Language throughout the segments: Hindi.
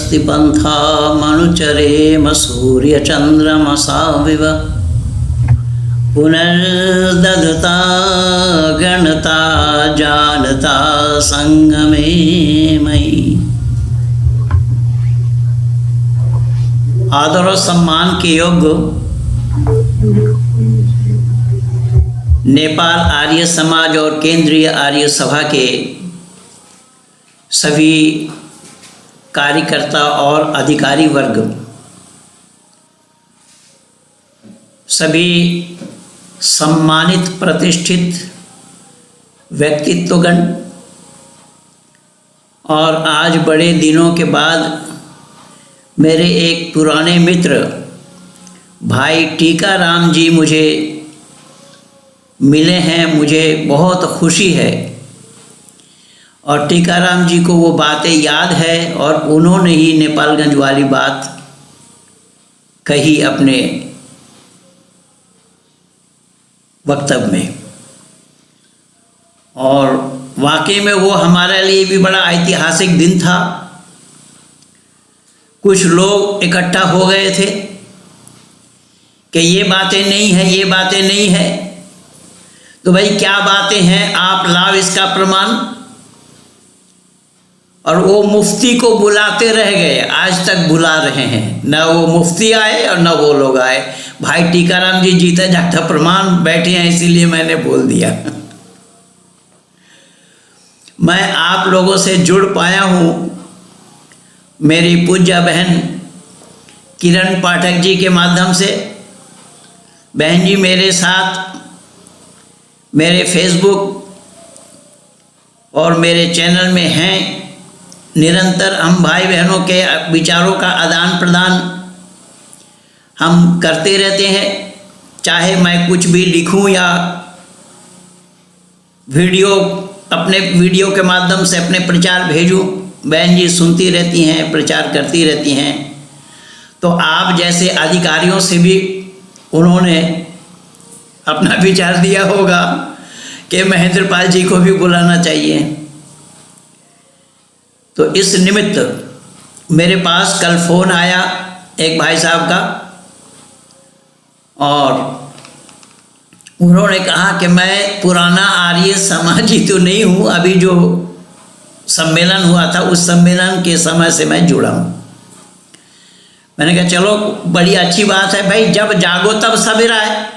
स्वस्ति पंथा मनुचरेम सूर्यचन्द्रमसाविव पुनर्दधता गणता जानता संगमे मयि। आदर और सम्मान के योग्य नेपाल आर्य समाज और केंद्रीय आर्य सभा के सभी कार्यकर्ता और अधिकारी वर्ग, सभी सम्मानित प्रतिष्ठित व्यक्तित्वगण और आज बड़े दिनों के बाद मेरे एक पुराने मित्र भाई टीकाराम जी मुझे मिले हैं, मुझे बहुत खुशी है। और टीकाराम जी को वो बातें याद है और उन्होंने ही नेपालगंज वाली बात कही अपने वक्तव्य में, और वाकई में वो हमारे लिए भी बड़ा ऐतिहासिक दिन था। कुछ लोग इकट्ठा हो गए थे कि ये बातें नहीं है, ये बातें नहीं है। तो भाई क्या बातें हैं, आप लाओ इसका प्रमाण। और वो मुफ्ती को बुलाते रह गए, आज तक बुला रहे हैं, न वो मुफ्ती आए और न वो लोग आए। भाई टीकाराम जी जीता जागता प्रमाण बैठे हैं, इसीलिए मैंने बोल दिया। मैं आप लोगों से जुड़ पाया हूँ मेरी पूज्य बहन किरण पाठक जी के माध्यम से। बहन जी मेरे साथ मेरे फेसबुक और मेरे चैनल में हैं, निरंतर हम भाई बहनों के विचारों का आदान प्रदान हम करते रहते हैं। चाहे मैं कुछ भी लिखूं या अपने वीडियो के माध्यम से अपने प्रचार भेजूं, बहन जी सुनती रहती हैं, प्रचार करती रहती हैं। तो आप जैसे अधिकारियों से भी उन्होंने अपना विचार दिया होगा कि महेंद्र पाल जी को भी बुलाना चाहिए। तो इस निमित्त मेरे पास कल फ़ोन आया एक भाई साहब का, और उन्होंने कहा कि मैं पुराना आर्य समाजी तो नहीं हूँ, अभी जो सम्मेलन हुआ था उस सम्मेलन के समय से मैं जुड़ा हूँ। मैंने कहा चलो बड़ी अच्छी बात है भाई, जब जागो तब सवेरा है।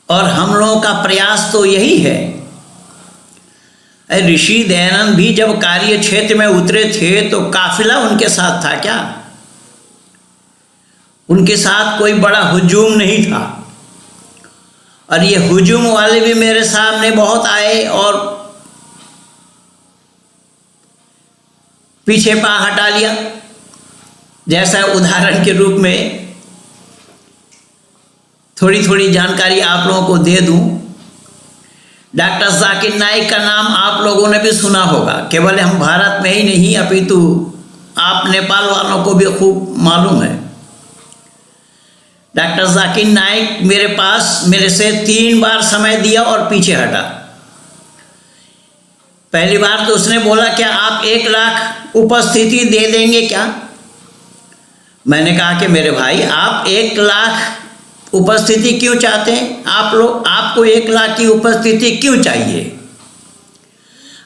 और हम लोगों का प्रयास तो यही है। ऋषि दयानंद भी जब कार्य क्षेत्र में उतरे थे तो काफिला उनके साथ था क्या? उनके साथ कोई बड़ा हुजूम नहीं था। और ये हुजूम वाले भी मेरे सामने बहुत आए और पीछे पा हटा लिया। जैसा उदाहरण के रूप में थोड़ी थोड़ी जानकारी आप लोगों को दे दूं, डॉक्टर जाकिर नाइक का नाम आप लोगों ने भी सुना होगा। केवल हम भारत में ही नहीं अपितु आप नेपाल वालों को भी खूब मालूम है। डॉक्टर जाकिर नाइक मेरे से 3 बार समय दिया और पीछे हटा। पहली बार तो उसने बोला क्या आप 1 लाख उपस्थिति दे देंगे क्या? मैंने कहा कि मेरे भाई आप 1 लाख उपस्थिति क्यों चाहते हैं? आपको 1 लाख की उपस्थिति क्यों चाहिए?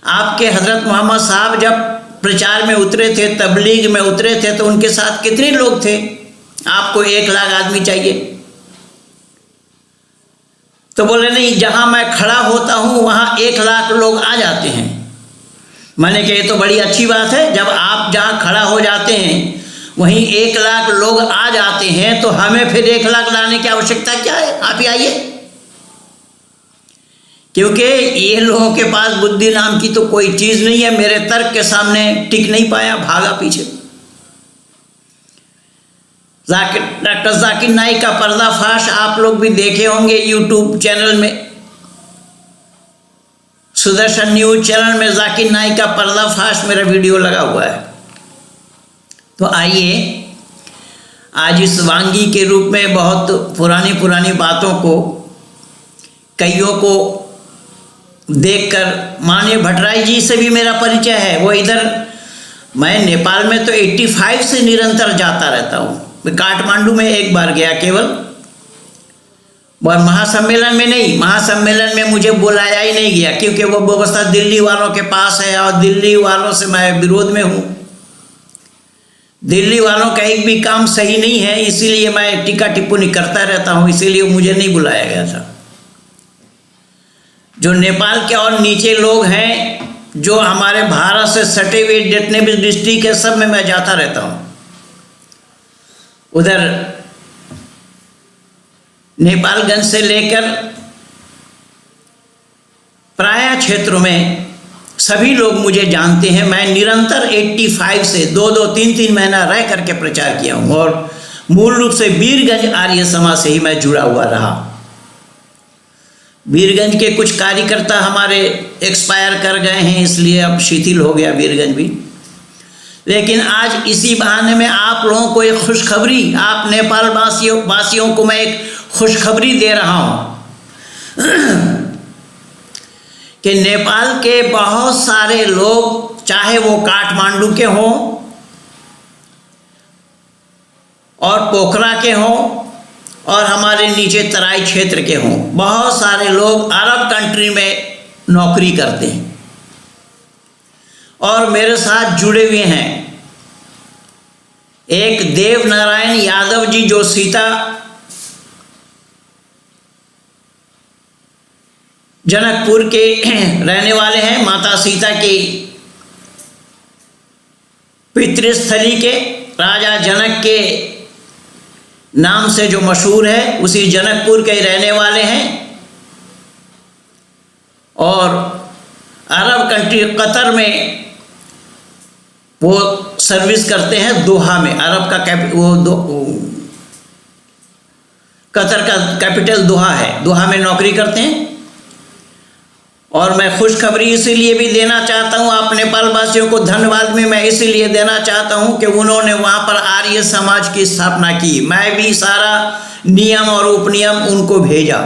आपके हजरत मोहम्मद साहब जब प्रचार में उतरे थे, तबलीग में उतरे थे, तो उनके साथ कितने लोग थे? आपको 1 लाख आदमी चाहिए? तो बोले नहीं, जहां मैं खड़ा होता हूं वहां 1 लाख लोग आ जाते हैं। मैंने कहा ये तो बड़ी अच्छी बात है, जब आप जहां खड़ा हो जाते हैं वहीं 1 लाख लोग आ जाते हैं, तो हमें फिर 1 लाख लाने की आवश्यकता क्या है? आप ही आइए। क्योंकि ये लोगों के पास बुद्धि नाम की तो कोई चीज नहीं है। मेरे तर्क के सामने टिक नहीं पाया, भागा पीछे। डॉक्टर जाकिर नाइक का पर्दाफाश आप लोग भी देखे होंगे यूट्यूब चैनल में, सुदर्शन न्यूज चैनल में जाकिर नाइक का पर्दाफाश मेरा वीडियो लगा हुआ है। तो आइए आज इस वांगी के रूप में बहुत पुरानी बातों को कईयों को देखकर, माननीय भट्टराई जी से भी मेरा परिचय है। वो इधर मैं नेपाल में तो 85 से निरंतर जाता रहता हूँ। मैं काठमांडू में एक बार गया केवल, और महासम्मेलन में नहीं। महासम्मेलन में मुझे बुलाया ही नहीं गया, क्योंकि वो व्यवस्था दिल्ली वालों के पास है और दिल्ली वालों से मैं विरोध में हूँ। दिल्ली वालों का एक भी काम सही नहीं है, इसीलिए मैं टीका टिप्पणी करता रहता हूँ, इसीलिए मुझे नहीं बुलाया गया था। जो नेपाल के और नीचे लोग हैं, जो हमारे भारत से सटे हुए जितने भी डिस्ट्रिक्ट है, सब में मैं जाता रहता हूँ। उधर नेपालगंज से लेकर प्राय क्षेत्रों में सभी लोग मुझे जानते हैं। मैं निरंतर 85 से 2-2, 3-3 महीना रह करके प्रचार किया हूँ, और मूल रूप से वीरगंज आर्य समाज से ही मैं जुड़ा हुआ रहा। वीरगंज के कुछ कार्यकर्ता हमारे एक्सपायर कर गए हैं, इसलिए अब शिथिल हो गया वीरगंज भी। लेकिन आज इसी बहाने में आप लोगों को एक खुशखबरी, आप नेपाल वासियों को मैं एक खुशखबरी दे रहा हूँ कि नेपाल के बहुत सारे लोग, चाहे वो काठमांडू के हों और पोखरा के हों और हमारे नीचे तराई क्षेत्र के हों, बहुत सारे लोग अरब कंट्री में नौकरी करते हैं और मेरे साथ जुड़े हुए हैं। एक देव नारायण यादव जी, जो सीता जनकपुर के रहने वाले हैं, माता सीता की पितृस्थली के, राजा जनक के नाम से जो मशहूर है, उसी जनकपुर के रहने वाले हैं और अरब कंट्री कतर में वो सर्विस करते हैं, दोहा में। अरब का कतर का कैपिटल दोहा है, दोहा में नौकरी करते हैं। और मैं खुशखबरी इसीलिए भी देना चाहता हूँ आप नेपाल वासियों को, धन्यवाद भी मैं इसीलिए देना चाहता हूँ कि उन्होंने वहाँ पर आर्य समाज की स्थापना की। मैं भी सारा नियम और उपनियम उनको भेजा।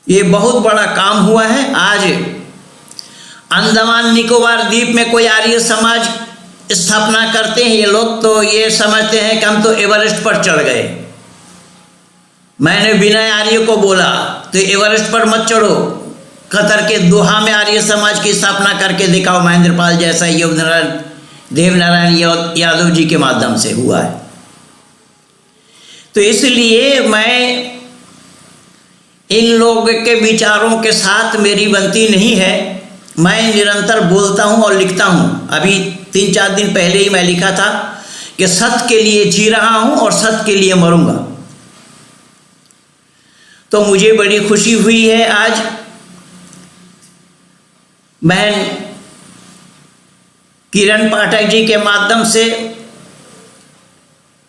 ये बहुत बड़ा काम हुआ है। आज अंडमान निकोबार द्वीप में कोई आर्य समाज स्थापना करते हैं ये लोग, तो ये समझते हैं कि हम तो एवरेस्ट पर चढ़ गए। मैंने विनय आर्य को बोला, तो एवरेस्ट पर मत चढ़ो, कतर के दोहा में आर्य समाज की स्थापना करके दिखाओ। महेंद्रपाल जैसा देवनारायण यादव जी के माध्यम से हुआ है। तो इसलिए मैं इन लोगों के विचारों के साथ मेरी बनती नहीं है। मैं निरंतर बोलता हूँ और लिखता हूँ। अभी 3-4 दिन पहले ही मैं लिखा था कि सत्य के लिए जी रहा हूँ और सत्य के लिए मरूंगा। तो मुझे बड़ी खुशी हुई है आज बहन किरण पाठक जी के माध्यम से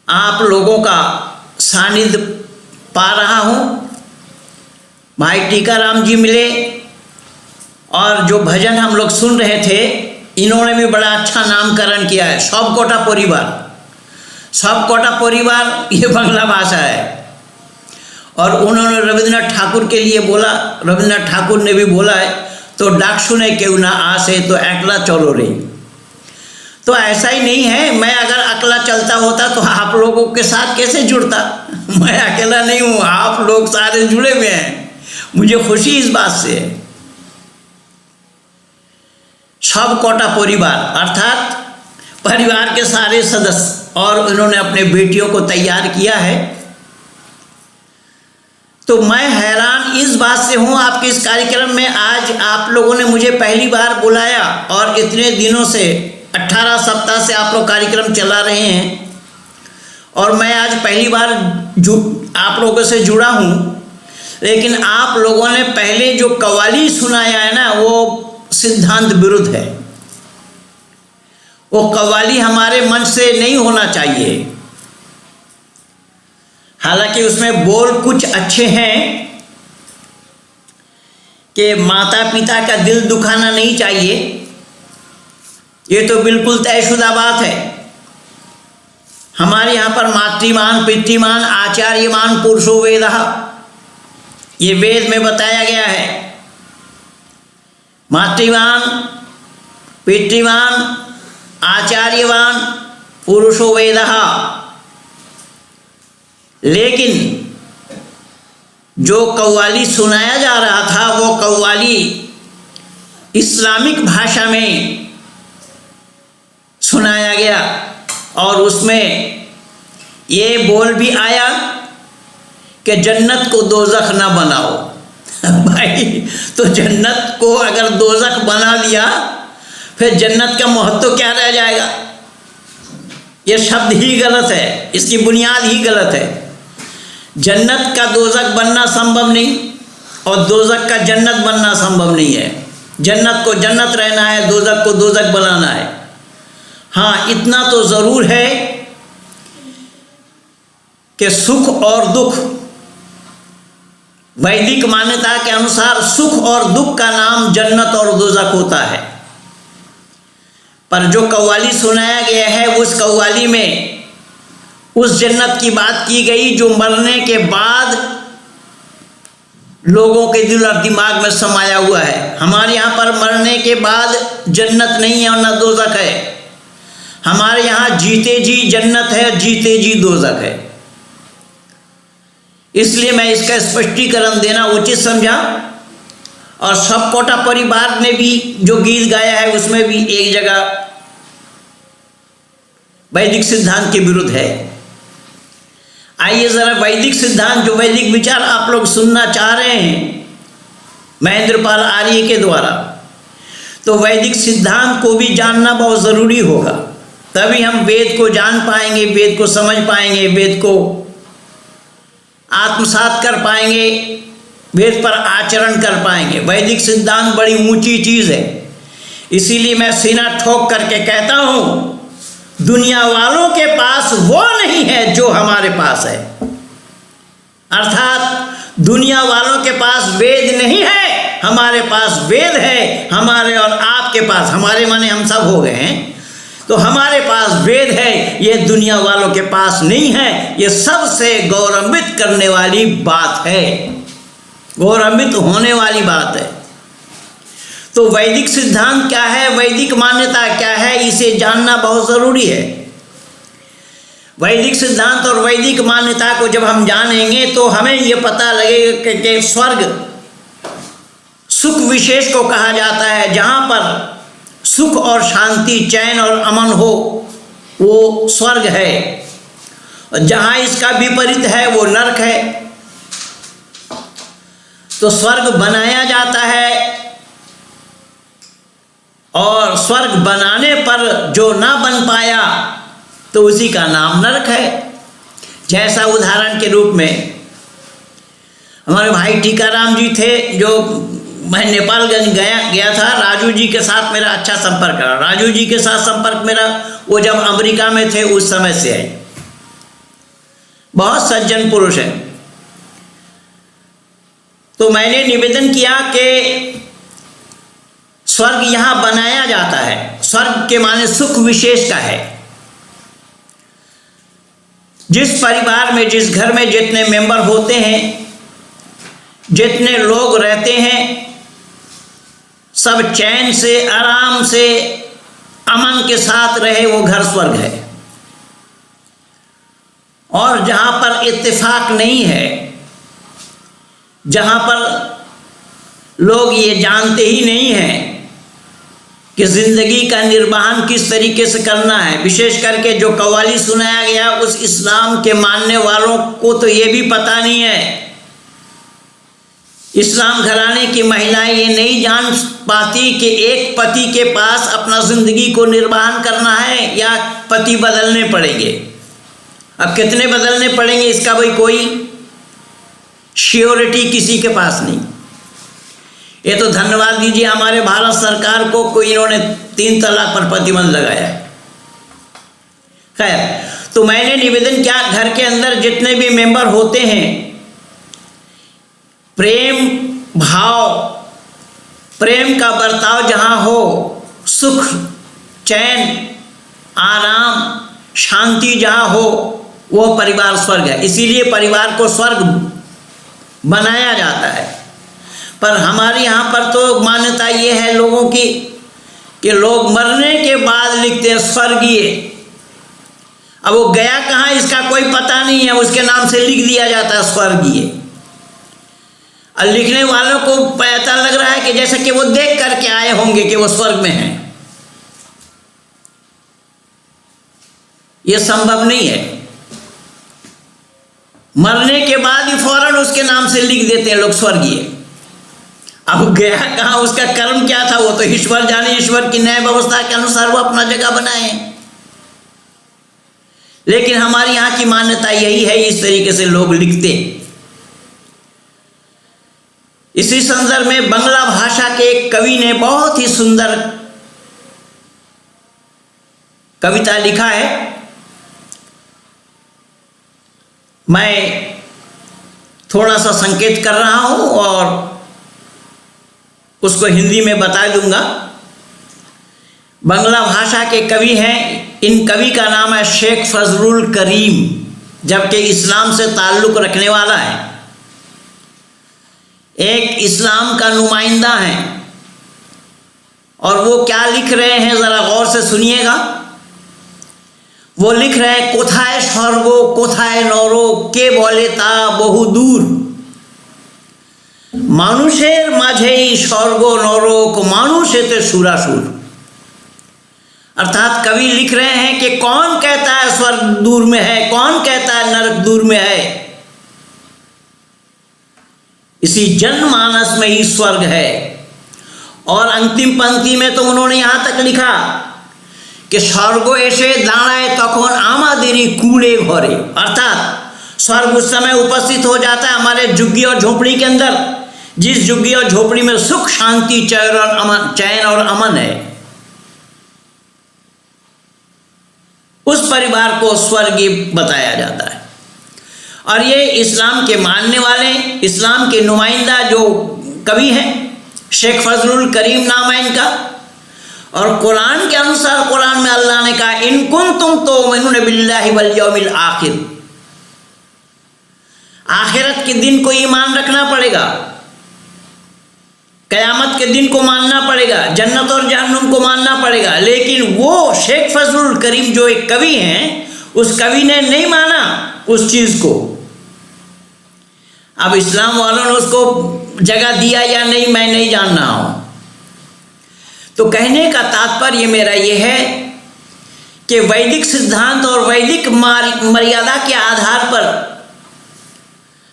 आप लोगों का सानिध्य पा रहा हूँ। भाई टीकाराम जी मिले और जो भजन हम लोग सुन रहे थे, इन्होंने भी बड़ा अच्छा नामकरण किया है, सबकोटा परिवार। सबकोटा परिवार ये बांग्ला भाषा है। और उन्होंने रविंद्रनाथ ठाकुर के लिए बोला, रविंद्रनाथ ठाकुर ने भी बोला है, तो डाक सुने क्यों ना आसे, तो अकेला चलो रे। तो ऐसा ही नहीं है, मैं अगर अकेला चलता होता तो आप लोगों के साथ कैसे जुड़ता। मैं अकेला नहीं हूँ, आप लोग सारे जुड़े हुए हैं। मुझे खुशी इस बात से है। सबकोटा परिवार अर्थात परिवार के सारे सदस्य, और उन्होंने अपने बेटियों को तैयार किया है। तो मैं हैरान इस बात से हूँ आपके इस कार्यक्रम में। आज आप लोगों ने मुझे पहली बार बुलाया और इतने दिनों से 18 सप्ताह से आप लोग कार्यक्रम चला रहे हैं, और मैं आज पहली बार आप लोगों से जुड़ा हूँ। लेकिन आप लोगों ने पहले जो कव्वाली सुनाया है ना, वो सिद्धांत विरुद्ध है। वो कव्वाली हमारे मन से नहीं होना चाहिए। हालांकि उसमें बोल कुछ अच्छे हैं कि माता पिता का दिल दुखाना नहीं चाहिए, ये तो बिल्कुल तयशुदा बात है। हमारे यहाँ पर मातृमान, पितृमान, आचार्यमान पुरुषो वेदः, ये वेद में बताया गया है। मातृमान पितृवान आचार्यवान पुरुषो वेदः। लेकिन जो कव्वाली सुनाया जा रहा था वो कव्वाली इस्लामिक भाषा में सुनाया गया और उसमें ये बोल भी आया कि जन्नत को दोज़ख ना बनाओ। भाई, तो जन्नत को अगर दोज़ख बना लिया फिर जन्नत का महत्व क्या रह जाएगा? ये शब्द ही गलत है, इसकी बुनियाद ही गलत है। जन्नत का दोज़ख बनना संभव नहीं और दोज़ख का जन्नत बनना संभव नहीं है। जन्नत को जन्नत रहना है, दोज़ख को दोज़ख बनाना है। हाँ, इतना तो ज़रूर है कि सुख और दुख, वैदिक मान्यता के अनुसार सुख और दुख का नाम जन्नत और दोज़ख होता है। पर जो कव्वाली सुनाया गया है उस कव्वाली में उस जन्नत की बात की गई जो मरने के बाद लोगों के दिल और दिमाग में समाया हुआ है। हमारे यहाँ पर मरने के बाद जन्नत नहीं है और न दोज़ख है। हमारे यहाँ जीते जी जन्नत है, जीते जी दोज़ख है। इसलिए मैं इसका स्पष्टीकरण देना उचित समझा। और सब कोटा परिवार ने भी जो गीत गाया है उसमें भी एक जगह वैदिक सिद्धांत के विरुद्ध है। आइए जरा वैदिक सिद्धांत, जो वैदिक विचार आप लोग सुनना चाह रहे हैं महेंद्रपाल आर्य के द्वारा, तो वैदिक सिद्धांत को भी जानना बहुत ज़रूरी होगा। तभी हम वेद को जान पाएंगे, वेद को समझ पाएंगे, वेद को आत्मसात कर पाएंगे, वेद पर आचरण कर पाएंगे। वैदिक सिद्धांत बड़ी ऊंची चीज़ है। इसीलिए मैं सीना ठोक करके कहता हूँ, दुनिया वालों के पास वो नहीं है जो हमारे पास है। अर्थात दुनिया वालों के पास वेद नहीं है, हमारे पास वेद है। हमारे और आपके पास, हमारे माने हम सब हो गए हैं, तो हमारे पास वेद है, ये दुनिया वालों के पास नहीं है। ये सबसे गौरवान्वित करने वाली बात है, गौरवान्वित होने वाली बात है। तो वैदिक सिद्धांत क्या है, वैदिक मान्यता क्या है, इसे जानना बहुत ज़रूरी है। वैदिक सिद्धांत और वैदिक मान्यता को जब हम जानेंगे तो हमें ये पता लगेगा कि स्वर्ग सुख विशेष को कहा जाता है। जहाँ पर सुख और शांति, चैन और अमन हो वो स्वर्ग है, और जहाँ इसका विपरीत है वो नरक है। तो स्वर्ग बनाया जाता है और स्वर्ग बनाने पर जो ना बन पाया तो उसी का नाम नरक है। जैसा उदाहरण के रूप में हमारे भाई टीकाराम जी थे, जो मैं नेपालगंज गया था, राजू जी के साथ मेरा अच्छा संपर्क रहा। राजू जी के साथ संपर्क मेरा वो जब अमेरिका में थे उस समय से है। बहुत सज्जन पुरुष है। तो मैंने निवेदन किया कि स्वर्ग यहाँ बनाया जाता है। स्वर्ग के माने सुख विशेष का है। जिस परिवार में, जिस घर में जितने मेंबर होते हैं, जितने लोग रहते हैं, सब चैन से, आराम से, अमन के साथ रहे, वो घर स्वर्ग है। और जहाँ पर इत्तेफाक नहीं है, जहाँ पर लोग ये जानते ही नहीं हैं कि ज़िंदगी का निर्वहन किस तरीके से करना है, विशेष करके जो कव्वाली सुनाया गया उस इस्लाम के मानने वालों को तो ये भी पता नहीं है। इस्लाम घराने की महिलाएं ये नहीं जान पाती कि एक पति के पास अपना ज़िंदगी को निर्वहन करना है या पति बदलने पड़ेंगे। अब कितने बदलने पड़ेंगे इसका भाई कोई श्योरिटी किसी के पास नहीं। ये तो धन्यवाद दीजिए हमारे भारत सरकार को, कोई इन्होंने 3 तलाक पर प्रतिबंध लगाया है। खैर, तो मैंने निवेदन किया, घर के अंदर जितने भी मेंबर होते हैं, प्रेम भाव, प्रेम का बर्ताव जहाँ हो, सुख, चैन, आराम, शांति जहाँ हो, वो परिवार स्वर्ग है। इसीलिए परिवार को स्वर्ग बनाया जाता है। पर हमारे यहाँ पर तो मान्यता ये है लोगों की कि लोग मरने के बाद लिखते हैं स्वर्गीय। अब वो गया कहाँ इसका कोई पता नहीं है, उसके नाम से लिख दिया जाता है स्वर्गीय। और लिखने वालों को पता लग रहा है कि जैसे कि वो देख करके आए होंगे कि वो स्वर्ग में हैं। ये संभव नहीं है। मरने के बाद ही फौरन उसके नाम से लिख देते हैं लोग स्वर्गीय। अब गया कहाँ, उसका कर्म क्या था वो तो ईश्वर जाने। ईश्वर की न्याय व्यवस्था के अनुसार वो अपना जगह बनाए। लेकिन हमारी यहाँ की मान्यता यही है, इस तरीके से लोग लिखते। इसी संदर्भ में बांग्ला भाषा के एक कवि ने बहुत ही सुंदर कविता लिखा है। मैं थोड़ा सा संकेत कर रहा हूं और उसको हिंदी में बता दूंगा। बांग्ला भाषा के कवि हैं, इन कवि का नाम है शेख फजलुल करीम, जबकि इस्लाम से ताल्लुक़ रखने वाला है, एक इस्लाम का नुमाइंदा है। और वो क्या लिख रहे हैं ज़रा गौर से सुनिएगा। वो लिख रहे हैं, कोथाय स्वर्गो कोथाय नरो के बोले ता बहु दूर, মানুষের মাঝেই স্বর্গ নরক মানুষেতে সুরাসुर। अर्थात कवि लिख रहे हैं कि कौन कहता है स्वर्ग दूर में है, कौन कहता है नरक दूर में है। इसी जनमानस में ही स्वर्ग है। और अंतिम पंक्ति में तो उन्होंने यहां तक लिखा कि स्वर्ग एसे दाঁড়ায় তখন আমাদেরই কুড়ে ঘরে। अर्थात स्वर्ग उस समय उपस्थित हो जाता है हमारे झुग्गी और झोपड़ी के अंदर, जिस झुग्गी और झोपड़ी में सुख शांति चैन और अमन है, उस परिवार को स्वर्गीय बताया जाता है। और ये इस्लाम के मानने वाले, इस्लाम के नुमाइंदा जो कवि हैं, शेख फजलुल करीम नाम है इनका। और कुरान के अनुसार, कुरान में अल्लाह ने कहा, इन कुंतुम तुमिनून बिल्लाहि वल यौमिल आखिर, आखिरत के दिन को ईमान रखना पड़ेगा, कयामत के दिन को मानना पड़ेगा, जन्नत और जहन्नुम को मानना पड़ेगा। लेकिन वो शेख फजलुल करीम जो एक कवि हैं, उस कवि ने नहीं माना उस चीज को। अब इस्लाम वालों ने उसको जगह दिया या नहीं, मैं नहीं जान रहा हूं। तो कहने का तात्पर्य मेरा यह है कि वैदिक सिद्धांत और वैदिक मर्यादा के आधार पर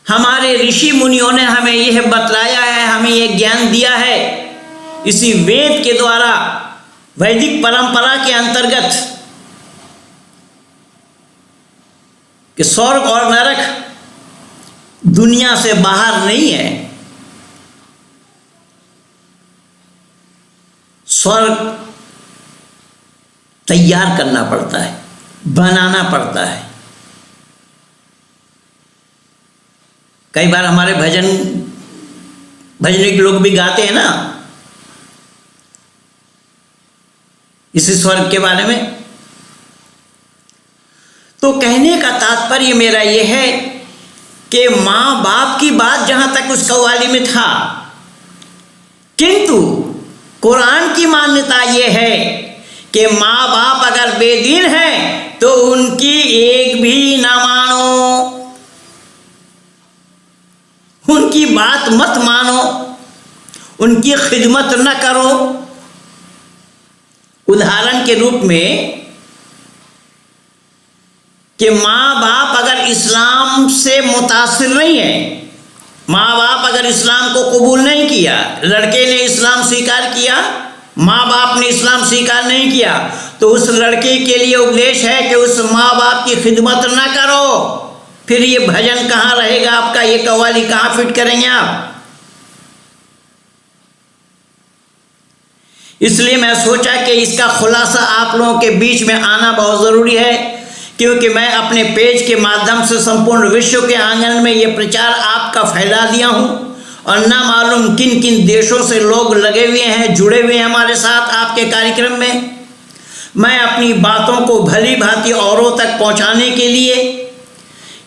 हमारे ऋषि मुनियों ने हमें यह बतलाया है, हमें यह ज्ञान दिया है इसी वेद के द्वारा, वैदिक परंपरा के अंतर्गत, कि स्वर्ग और नरक दुनिया से बाहर नहीं है। स्वर्ग तैयार करना पड़ता है, बनाना पड़ता है। कई बार हमारे भजनिक लोग भी गाते हैं ना इसी स्वर्ग के बारे में। तो कहने का तात्पर्य मेरा यह है कि माँ बाप की बात जहां तक उस कव्वाली में था, किंतु कुरान की मान्यता यह है कि माँ बाप अगर बेदीन हैं तो उनकी एक भी ना मानो, उनकी बात मत मानो, उनकी खिदमत न करो। उदाहरण के रूप में कि माँ बाप अगर इस्लाम से मुतासिर नहीं है, माँ बाप अगर इस्लाम को कबूल नहीं किया, लड़के ने इस्लाम स्वीकार किया, माँ बाप ने इस्लाम स्वीकार नहीं किया, तो उस लड़के के लिए उपदेश है कि उस माँ बाप की खिदमत ना करो। फिर ये भजन कहाँ रहेगा आपका, ये कव्वाली कहाँ फिट करेंगे आप। इसलिए मैं सोचा कि इसका खुलासा आप लोगों के बीच में आना बहुत ज़रूरी है, क्योंकि मैं अपने पेज के माध्यम से संपूर्ण विश्व के आंगन में ये प्रचार आपका फैला दिया हूँ। और ना मालूम किन किन देशों से लोग लगे हुए हैं, जुड़े हुए हैं हमारे साथ आपके कार्यक्रम में। मैं अपनी बातों को भली भांति औरों तक पहुँचाने के लिए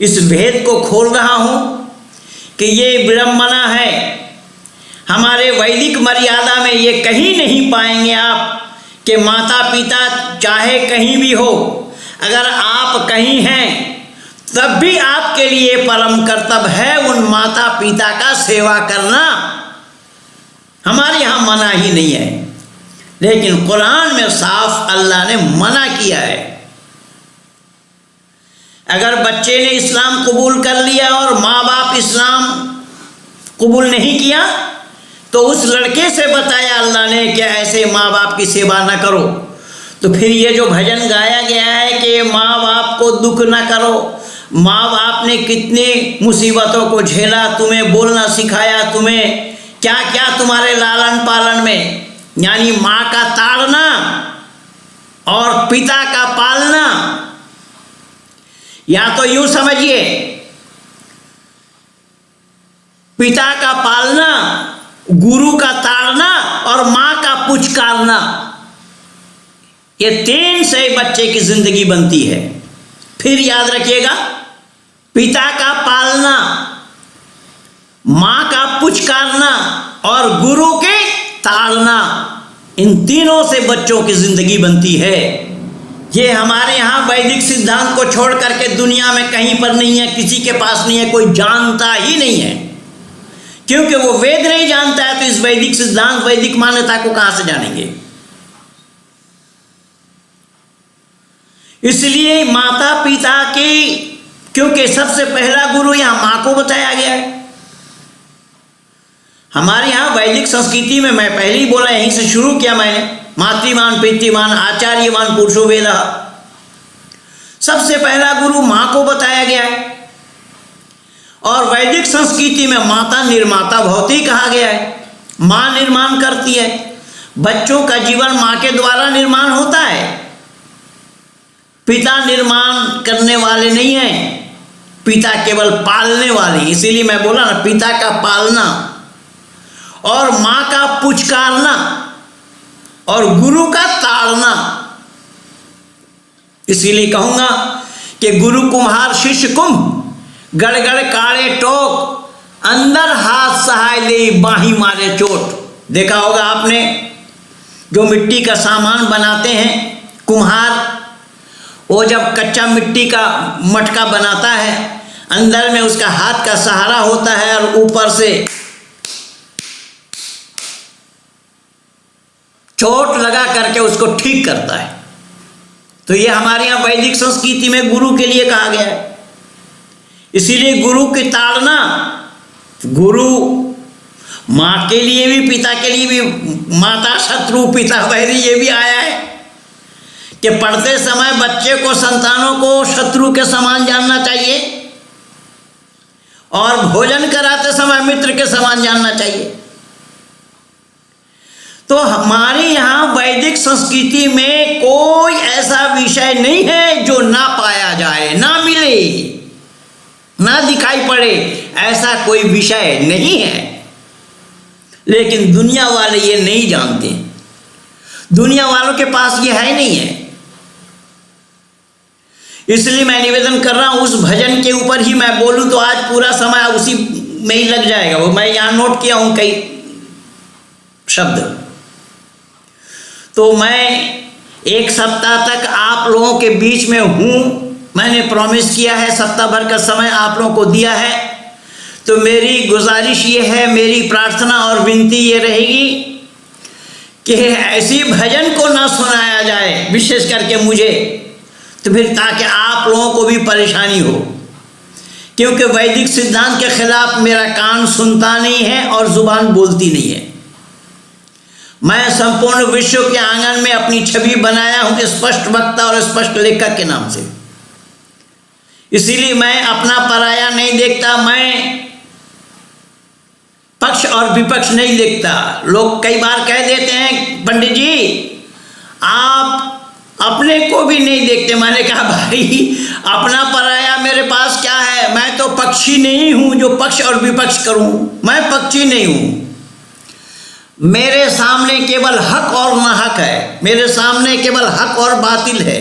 इस भेद को खोल रहा हूँ कि ये विडंबना है। हमारे वैदिक मर्यादा में ये कहीं नहीं पाएंगे आप कि माता पिता चाहे कहीं भी हो, अगर आप कहीं हैं तब भी आपके लिए परम कर्तव्य है उन माता पिता का सेवा करना। हमारे यहाँ मना ही नहीं है, लेकिन कुरान में साफ अल्लाह ने मना किया है। अगर बच्चे ने इस्लाम कबूल कर लिया और माँ बाप इस्लाम कबूल नहीं किया, तो उस लड़के से बताया अल्लाह ने कि ऐसे माँ बाप की सेवा न करो। तो फिर ये जो भजन गाया गया है कि माँ बाप को दुख न करो, माँ बाप ने कितनी मुसीबतों को झेला, तुम्हें बोलना सिखाया, तुम्हें क्या क्या तुम्हारे लालन पालन में, यानी माँ का ताड़ना और पिता का पालना। या तो यूं समझिए, पिता का पालना, गुरु का ताड़ना और माँ का पुचकारना, ये 3 से बच्चे की जिंदगी बनती है। फिर याद रखिएगा, पिता का पालना, माँ का पुचकारना और गुरु के ताड़ना, इन तीनों से बच्चों की जिंदगी बनती है। ये हमारे यहाँ वैदिक सिद्धांत को छोड़ करके दुनिया में कहीं पर नहीं है, किसी के पास नहीं है, कोई जानता ही नहीं है। क्योंकि वो वेद नहीं जानता है, तो इस वैदिक सिद्धांत, वैदिक मान्यता को कहां से जानेंगे। इसलिए माता पिता की, क्योंकि सबसे पहला गुरु यहां मां को बताया गया है। हमारे यहां वैदिक संस्कृति में, मैं पहले ही बोला, यहीं से शुरू किया मैंने, मातृमान पितृमान आचार्यमान पुरुषो वेदः, सबसे पहला गुरु मां को बताया गया है। और वैदिक संस्कृति में माता निर्माता भवती कहा गया है। मां निर्माण करती है, बच्चों का जीवन मां के द्वारा निर्माण होता है, पिता निर्माण करने वाले नहीं हैं, पिता केवल पालने वाले। इसीलिए मैं बोला ना, पिता का पालना और मां का पुचकारना और गुरु का ताड़ना। इसीलिए कहूंगा कि गुरु कुम्हार शिष्य कुंभ, गड़गड़ काड़े टोक, अंदर हाथ सहाय ले बाही मारे चोट। देखा होगा आपने, जो मिट्टी का सामान बनाते हैं कुम्हार, वो जब कच्चा मिट्टी का मटका बनाता है, अंदर में उसका हाथ का सहारा होता है और ऊपर से चोट लगा करके उसको ठीक करता है। तो ये हमारे यहाँ वैदिक संस्कृति में गुरु के लिए कहा गया है। इसीलिए गुरु की ताड़ना, गुरु माँ के लिए भी, पिता के लिए भी, माता शत्रु पिता वैरी, ये भी आया है कि पढ़ते समय बच्चे को, संतानों को शत्रु के समान जानना चाहिए और भोजन कराते समय मित्र के समान जानना चाहिए। तो हमारे यहाँ वैदिक संस्कृति में कोई ऐसा विषय नहीं है जो ना पाया जाए, ना मिले, ना दिखाई पड़े, ऐसा कोई विषय नहीं है। लेकिन दुनिया वाले ये नहीं जानते, दुनिया वालों के पास ये है नहीं है। इसलिए मैं निवेदन कर रहा हूं, उस भजन के ऊपर ही मैं बोलूं तो आज पूरा समय उसी में ही लग जाएगा। वो मैं यहां नोट किया हूं कई शब्द। तो मैं 1 सप्ताह तक आप लोगों के बीच में हूं, मैंने प्रॉमिस किया है, सप्ताह भर का समय आप लोगों को दिया है। तो मेरी गुजारिश ये है, मेरी प्रार्थना और विनती ये रहेगी कि ऐसी भजन को ना सुनाया जाए, विशेष करके मुझे, तो फिर ताकि आप लोगों को भी परेशानी हो। क्योंकि वैदिक सिद्धांत के खिलाफ मेरा कान सुनता नहीं है और जुबान बोलती नहीं है। मैं संपूर्ण विश्व के आंगन में अपनी छवि बनाया हूं स्पष्ट वक्ता और स्पष्ट लेखक के नाम से। इसीलिए मैं अपना पराया नहीं देखता, मैं पक्ष और विपक्ष नहीं देखता। लोग कई बार कह देते हैं, पंडित जी आप अपने को भी नहीं देखते। मैंने कहा भाई, अपना पराया मेरे पास क्या है, मैं तो पक्षी नहीं हूं जो पक्ष और विपक्ष करूं। मैं पक्षी नहीं हूं, मेरे सामने केवल हक और नाहक है, मेरे सामने केवल हक और बातिल है,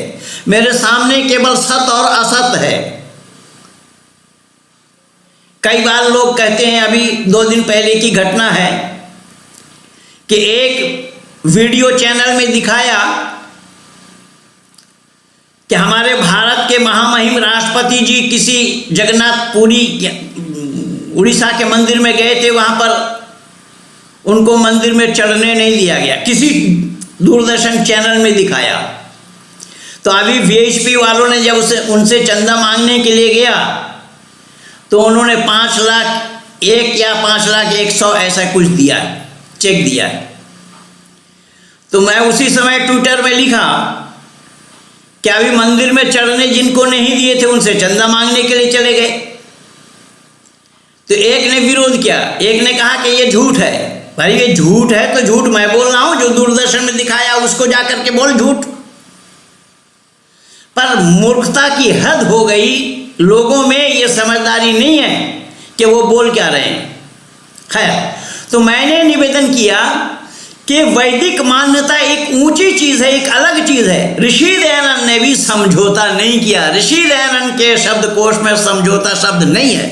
मेरे सामने केवल सत और असत है। कई बार लोग कहते हैं, अभी 2 दिन पहले की घटना है कि एक वीडियो चैनल में दिखाया कि हमारे भारत के महामहिम राष्ट्रपति जी किसी जगन्नाथपुरी उड़ीसा के मंदिर में गए थे, वहां पर उनको मंदिर में चढ़ने नहीं दिया गया, किसी दूरदर्शन चैनल में दिखाया। तो अभी वीएचपी वालों ने जब उनसे चंदा मांगने के लिए गया तो उन्होंने 5 लाख 1 या 5 लाख 100 ऐसा कुछ दिया, चेक दिया। तो मैं उसी समय ट्विटर में लिखा कि अभी मंदिर में चढ़ने जिनको नहीं दिए थे उनसे चंदा मांगने के लिए चले गए। तो एक ने विरोध किया, एक ने कहा कि ये झूठ है। भाई ये झूठ है तो झूठ मैं बोल रहा हूं, जो दूरदर्शन में दिखाया उसको जाकर के बोल झूठ। पर मूर्खता की हद हो गई, लोगों में ये समझदारी नहीं है कि वो बोल क्या रहे हैं। खैर, तो मैंने निवेदन किया कि वैदिक मान्यता एक ऊंची चीज है, एक अलग चीज है। ऋषि दयानंद ने भी समझौता नहीं किया। ऋषि दयानंद के शब्दकोश में समझौता शब्द नहीं है।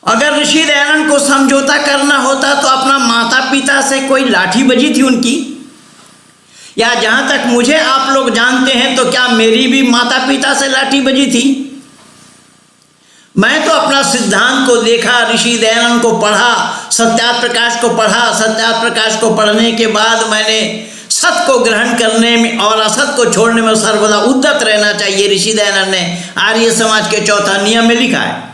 अगर ऋषि दयानंद को समझौता करना होता तो अपना माता पिता से कोई लाठी बजी थी उनकी, या जहां तक मुझे आप लोग जानते हैं तो क्या मेरी भी माता पिता से लाठी बजी थी? मैं तो अपना सिद्धांत को देखा, ऋषि दयानंद को पढ़ा, सत्यार्थ प्रकाश को पढ़ा। सत्यार्थ प्रकाश को पढ़ने के बाद मैंने सत्य को ग्रहण करने में और असत को छोड़ने में सर्वदा उद्यत रहना चाहिए, ऋषि दयानंद ने आर्य समाज के 4था नियम में लिखा है।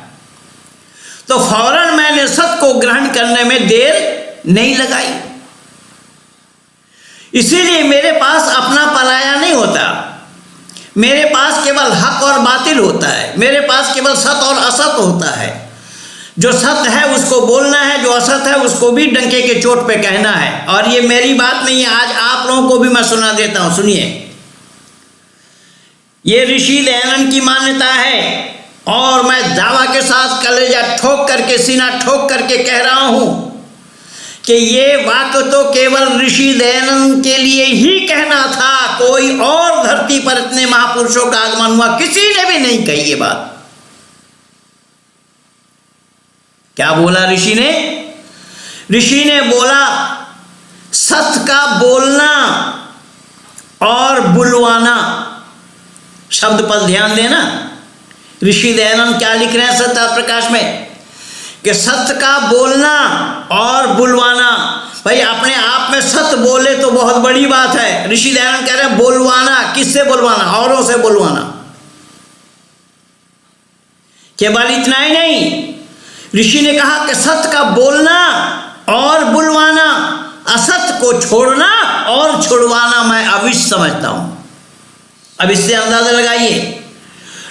तो फौरन मैंने सत्य को ग्रहण करने में देर नहीं लगाई। इसीलिए मेरे पास अपना पराया नहीं होता, मेरे पास केवल हक और बातिल होता है, मेरे पास केवल सत्य और असत होता है। जो सत्य है उसको बोलना है, जो असत है उसको भी डंके के चोट पे कहना है। और ये मेरी बात नहीं है, आज आप लोगों को भी मैं सुना देता हूं, सुनिए। ये ऋषि दयानंद की मान्यता है और मैं दावा के साथ कलेजा ठोक करके, सीना ठोक करके कह रहा हूं कि ये वाक्य तो केवल ऋषि दयानंद के लिए ही कहना था। कोई और धरती पर इतने महापुरुषों का आगमन हुआ किसी ने भी नहीं कही ये बात। क्या बोला ऋषि ने? ऋषि ने बोला सत्य का बोलना और बुलवाना। शब्द पर ध्यान देना, ऋषि दयानंद क्या लिख रहे हैं सत्यार्थ प्रकाश में कि सत्य का बोलना और बुलवाना। भाई अपने आप में सत्य बोले तो बहुत बड़ी बात है। ऋषि दयानंद कह रहे हैं बुलवाना। किससे बुलवाना? औरों से बुलवाना। केवल इतना ही नहीं, ऋषि ने कहा कि सत्य का बोलना और बुलवाना, असत्य को छोड़ना और छुड़वाना मैं अवश्य समझता हूं। अब इससे अंदाजा लगाइए,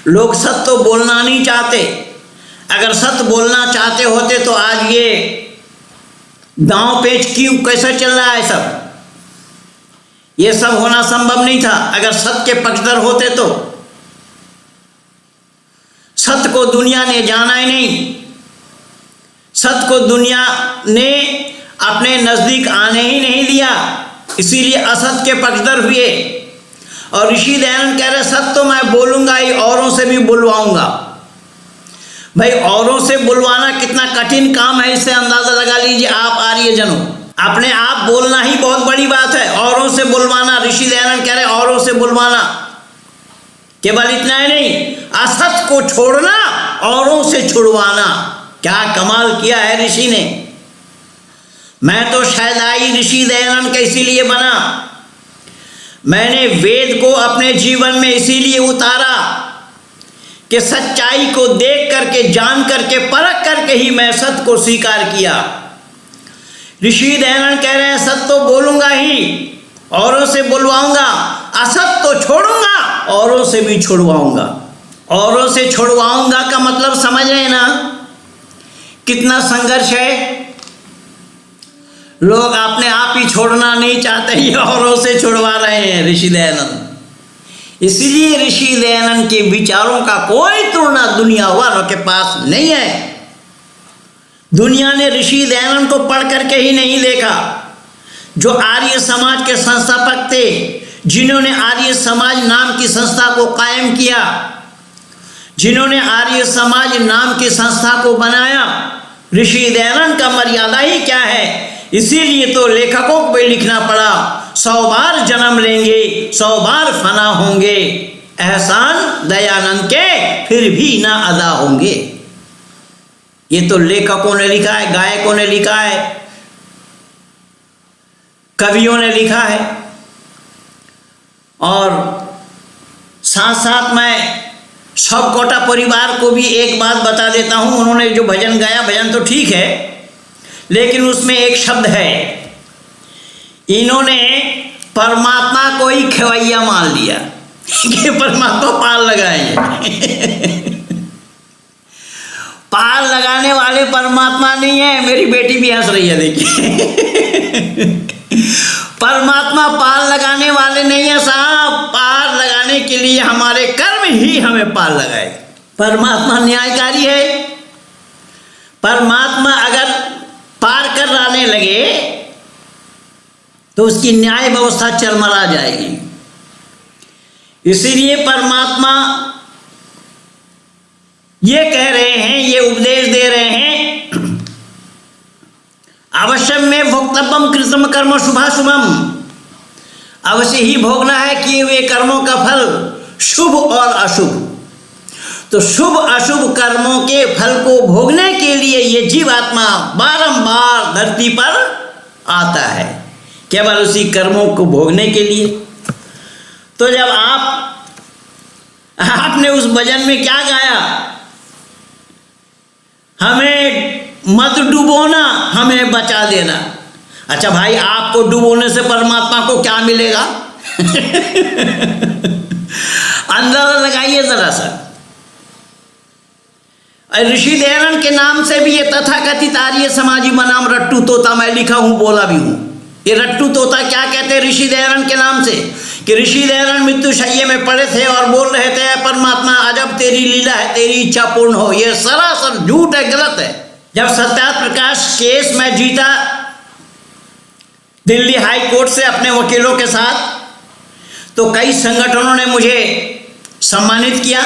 लोग सत्य तो बोलना नहीं चाहते। अगर सत्य बोलना चाहते होते तो आज ये दांव पेच क्यों कैसा चल रहा है सब, ये सब होना संभव नहीं था अगर सत्य के पक्षधर होते तो। सत्य को दुनिया ने जाना ही नहीं, सत्य को दुनिया ने अपने नजदीक आने ही नहीं दिया, इसीलिए असत्य के पक्षधर हुए। और ऋषि दयानंद कह रहे सत्य तो मैं बोलूंगा ही, औरों से भी बुलवाऊंगा। भाई औरों से बुलवाना कितना कठिन काम है, इससे अंदाजा लगा लीजिए आप आर्यजनों। अपने आप बोलना ही बहुत बड़ी बात है, औरों से बुलवाना। ऋषि दयानंद कह रहे औरों से बुलवाना। केवल इतना ही नहीं, असत्य को छोड़ना, औरों से छुड़वाना। क्या कमाल किया है ऋषि ने। मैं तो शैदाई ऋषि दयानंद का इसीलिए बना। मैंने वेद को अपने जीवन में इसीलिए उतारा कि सच्चाई को देख करके, जान करके, परख करके ही मैं सत्य को स्वीकार किया। ऋषि दयानंद कह रहे हैं सत्य तो बोलूंगा ही, औरों से बुलवाऊंगा, असत्य तो छोड़ूंगा, औरों से भी छुड़वाऊंगा। औरों से छुड़वाऊंगा का मतलब समझ रहे हैं ना कितना संघर्ष है। लोग अपने आप ही छोड़ना नहीं चाहते, ही औरों से छुड़वा रहे हैं ऋषि दयानंद। इसलिए ऋषि दयानंद के विचारों का कोई तुलना दुनिया वालों के पास नहीं है। दुनिया ने ऋषि दयानंद को पढ़ करके ही नहीं देखा। जो आर्य समाज के संस्थापक थे, जिन्होंने आर्य समाज नाम की संस्था को कायम किया, जिन्होंने आर्य समाज नाम की संस्था को बनाया, ऋषि दयानंद का मर्यादा ही क्या है इसीलिए तो लेखकों को भी लिखना पड़ा, 100 बार जन्म लेंगे 100 बार फना होंगे, एहसान दयानंद के फिर भी ना अदा होंगे। ये तो लेखकों ने लिखा है, गायकों ने लिखा है, कवियों ने लिखा है। और साथ साथ मैं सब कोटा परिवार को भी एक बात बता देता हूं। उन्होंने जो भजन गाया, भजन तो ठीक है, लेकिन उसमें एक शब्द है, इन्होंने परमात्मा को ही खेवैया मान लिया कि परमात्मा पार लगाएंगे। पार लगाने वाले परमात्मा नहीं है। मेरी बेटी भी हंस रही है, देखिए। परमात्मा पार लगाने वाले नहीं है साहब। पार लगाने के लिए हमारे कर्म ही हमें पार लगाए। परमात्मा न्यायकारी है। परमात्मा अगर पार कराने लगे तो उसकी न्याय व्यवस्था चरमरा जाएगी। इसीलिए परमात्मा ये कह रहे हैं, ये उपदेश दे रहे हैं, अवश्य में भोक्तव्यम कृतम कर्म शुभाशुभम, अवश्य ही भोगना है किए हुए कर्मों का फल, शुभ और अशुभ। तो शुभ अशुभ कर्मों के फल को भोगने के लिए ये जीवात्मा बारंबार धरती पर आता है, केवल उसी कर्मों को भोगने के लिए। तो जब आपने उस भजन में क्या गाया, हमें मत डुबोना, हमें बचा देना। अच्छा भाई, आपको डुबोने से परमात्मा को क्या मिलेगा? अंदाजा लगाइए जरा सा। ऋषि दयानंद के नाम से भी ये तथाकथित आर्य समाजी बनाम रट्टू तोता मैं लिखा हूं, बोला भी हूं। ये रट्टू तोता क्या कहते हैं ऋषि दयानंद के नाम से, कि ऋषि दयानंद मृत्यु शैये में पड़े थे और बोल रहे थे, परमात्मा अजब तेरी लीला है, तेरी इच्छा पूर्ण हो। ये सरासर झूठ है, गलत है। जब सत्यार्थ प्रकाश केस में जीता दिल्ली हाई कोर्ट से अपने वकीलों के साथ, तो कई संगठनों ने मुझे सम्मानित किया,